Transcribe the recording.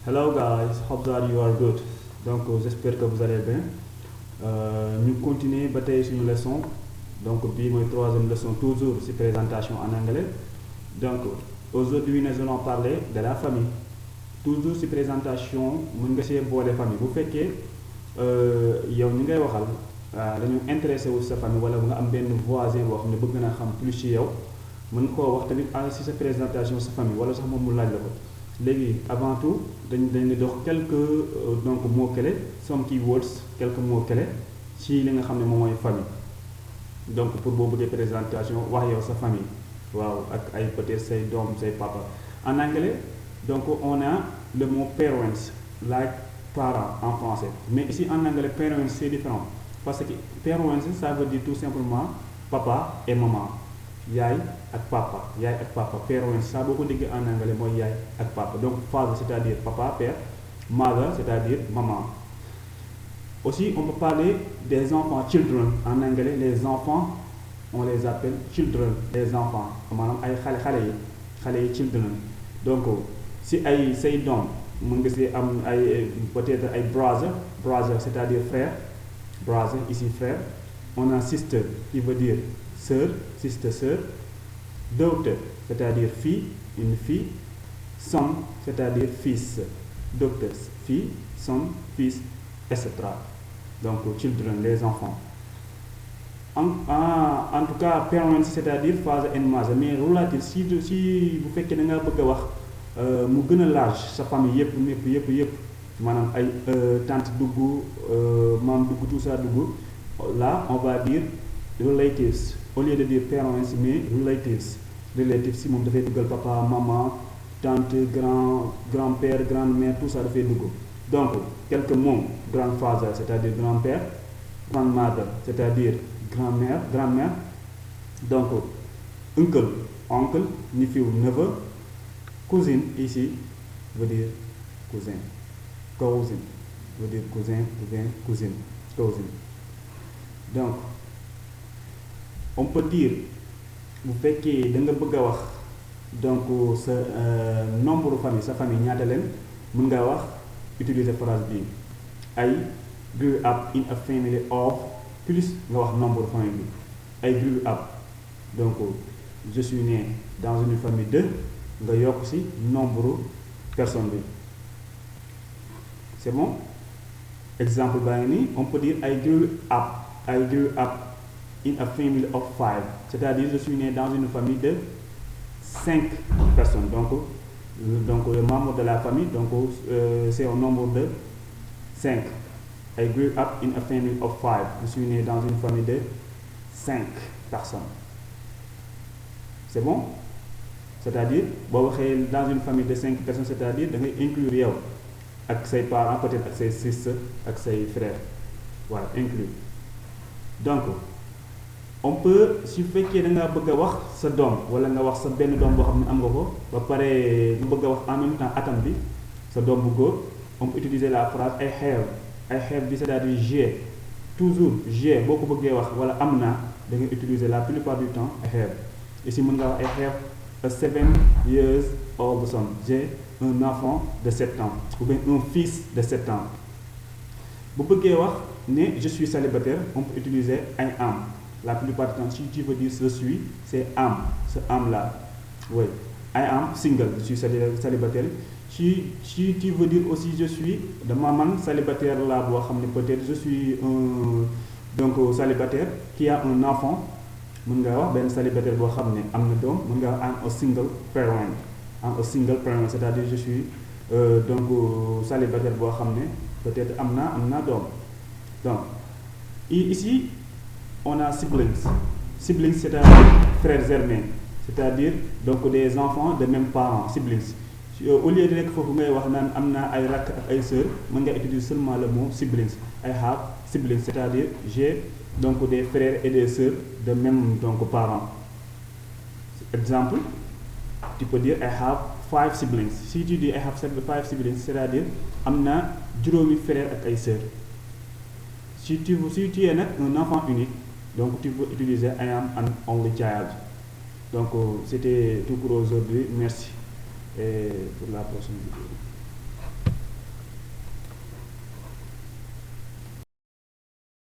Hello guys, hope that you are good. Donc j'espère que vous allez bien. Ñu continuer ba tey suñu leçon. Donc bii mooy troisième leçon toujours ci présentation en anglais. Donc aujourd'hui nous allons parler de la famille. Toujours ci présentation mën nga see boole famille bu fekkee yow ñi ngay waxal dañu intéressé wu sa famille wala nga am benn voisin boo xam ne bëgg na xam plus ci yow mën koo wax tamit ci sa présentation sa famille wala sax moom mu laaj la ko. Léegi avant tout dañ dox quelques donc mots clés some keywords quelques mots clés ci li nga xam ne moom mooy famille donc pour boo bëggee présentation wax yow sa famille waaw ak ay peut-être say doom say papa en anglais donc on a le mot parents like parents en français mais ici en anglais parents c'est différent parce que parents ça veut dire tout simplement papa et maman yaay ak papa parents ça boo ko déggee en anglais mooy yaay ak papa donc father c'est-à-dire papa père mother c'est-à-dire maman. Aussi on peut parler des enfants children en anglais les enfants on les appelle children les enfants maanaam ay xale yi children donc si ay say doom mën nga si am ay peut-être ay brother c'est-à-dire frère brother ici frère. On a sister qui veut dire sœur sister sœur. Daughter c'est-à-dire fille une fille. Son c'est-à-dire fils. Daughter fille son fils etc. Donc children les enfants. En tout cas parents c'est-à-dire father and mother mais relative si bu fekkee da ngaa bëgg a wax mu gën a large sa famille yëpp maanaam ay tante dugg maam dugg tout ça dugg là on va dire relatives au lieu de dire parents mais relatives si moom dafay duggal papa maman tante grand-père grand-mère tout ça dafay dugg. Donc quelques mots grandfather c'est-à-dire grand-père grandmother c'est-à-dire grand-mère donc oncle nephew neveu cousine ici veut dire cousin veut dire cousine. Donc on peut dire bu fekkee da nga bëgg a wax donc sa nombre famille sa famille ñaata leen mën nga wax utiliser phrase bi I grew up in a family of plus nga wax nombre famille bi I grew up donc je suis né dans une famille de nga yokk ci nombre personne bi c'est bon. Exemple baa ngi nii on peut dire I grew up in a family of 5 c'est-à-dire je suis né dans une famille de 5 personnes donc le membre de la famille donc c'est un nombre de 5. I grew up in a family of 5 je suis né dans une famille de 5 personnes c'est bon. C'est-à-dire boo waxee dans une famille de 5 personnes c'est-à-dire da ngay inclure yow ak say parents peut-être ak say sisters ak say frères voilà inclure. Donc on peut su fekkee da ngaa bëgg a wax sa doom wala nga wax sa benn doom boo xam ne am nga ko ba pare nga bëgg a wax en même temps atam bi sa doom bu góor on peut utiliser la phrase I have bi c'est-à-dire j'ai toujours j'ai boo ko bëggee wax wala am naa da ngay utiliser la plupart du temps I have. Ici mën nga wax I have a 7 years old son j'ai un enfant de 7 ans ou bien un fils de 7 ans. Bu bëggee wax ne je suis célibataire on peut utiliser I am. La plupart du temps si tu veux dire je suis c'est am ce am là oui I am single je suis célibataire. Si tu veux dire aussi je suis dama man célibataire là boo xam ne peut-être je suis un célibataire qui a un enfant mën nga wax benn célibataire boo xam ne am na doom mën nga wax I'm a single parent c'est-à-dire je suis célibataire boo xam ne peut-être am naa doom. Donc ici on a siblings c'est-à-dire frères germains c'est-à-dire donc des enfants de même parents siblings. Au lieu de nekk foofu ngay wax naan am naa ay rakk ak ay sœurs mën nga utiliser seulement le mot siblings. I have siblings c'est-à-dire j'ai donc des frères et des sœurs de même donc parents. Exemple tu peux dire I have 5 siblings. Si tu dis I have 5 siblings c'est-à-dire am naa juróomi frères ak ay sœurs. Si tu es nag un enfant unique donc tu peux utiliser I am an only child. Donc c'était tout pour aujourd'hui merci et pour la prochaine vidéo.